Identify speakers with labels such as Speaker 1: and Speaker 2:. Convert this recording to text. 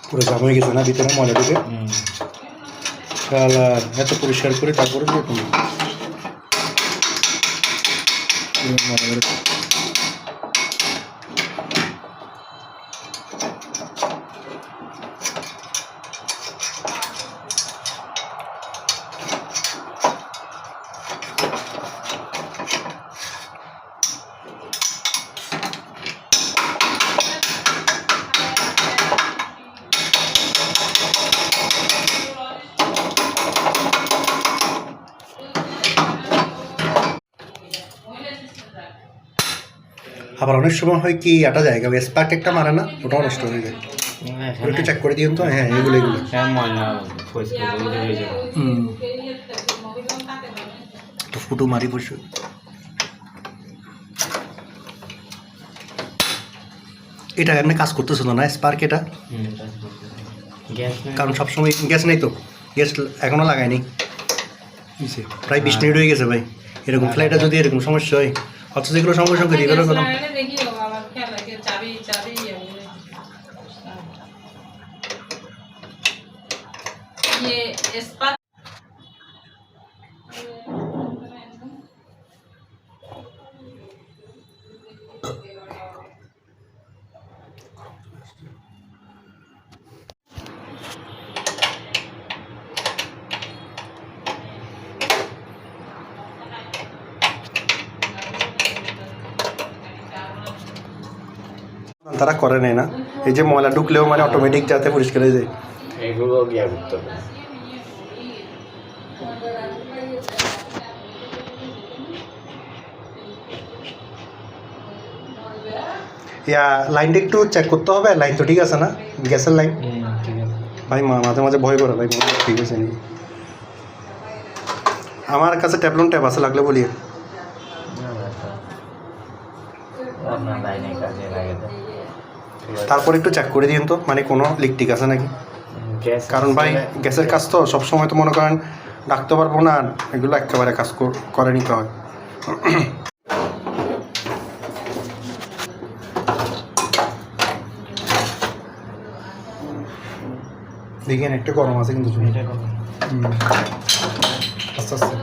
Speaker 1: পুরো জাম হয়ে গেছে না ভিতরে ময়লা ঢুকে। শালা এত পরিষ্কার করে তারপরে দিয়ে তুমি আবার অনেক সময় হয় কি আটা জায়গা স্পার্ক একটা মারে না, ওটাও নষ্ট হয়ে যায়। একটু চেক করে দিন তো। হ্যাঁ এগুলো একটু ফুটো মারি পড়ছে। এটা এমনি কাজ করতেছিল না স্পার্ক এটা, কারণ সবসময় গ্যাস নেই তো, গ্যাস এখনো লাগায়নি, প্রায় 20 মিনিট হয়ে গেছে ভাই। এরকম ফ্লাইটে যদি এরকম সমস্যা হয়, অথচ যেগুলো সঙ্গে সঙ্গে দিয়ে গেল কথা। তারা করে নেয় না, এই যে ময়লা ঢুকলেও মানে অটোমেটিক যাতে পরিষ্কার হয়ে যায় এগুলো গিয়া করতে হবে। ইয়া লাইনটা একটু চেক করতে হবে, লাইন তো ঠিক আছে না, গ্যাসের লাইন। ভাই মাঝে মাঝে ভয় করে ভাই, ঠিক আছে নি। আমার কাছে ট্যাপলন ট্যাপ আছে, লাগলে বলি। তারপর একটু চেক করে দিন তো, মানে কোনো লিক টিক আছে নাকি, কারণ ভাই গ্যাসের কাজ তো সবসময় তো মনে করেন ডাকতে পারবো না, এগুলো একেবারে কাজ করে নিতে হয়। দেখেন একটু গরম আছে কিন্তু আস্তে আস্তে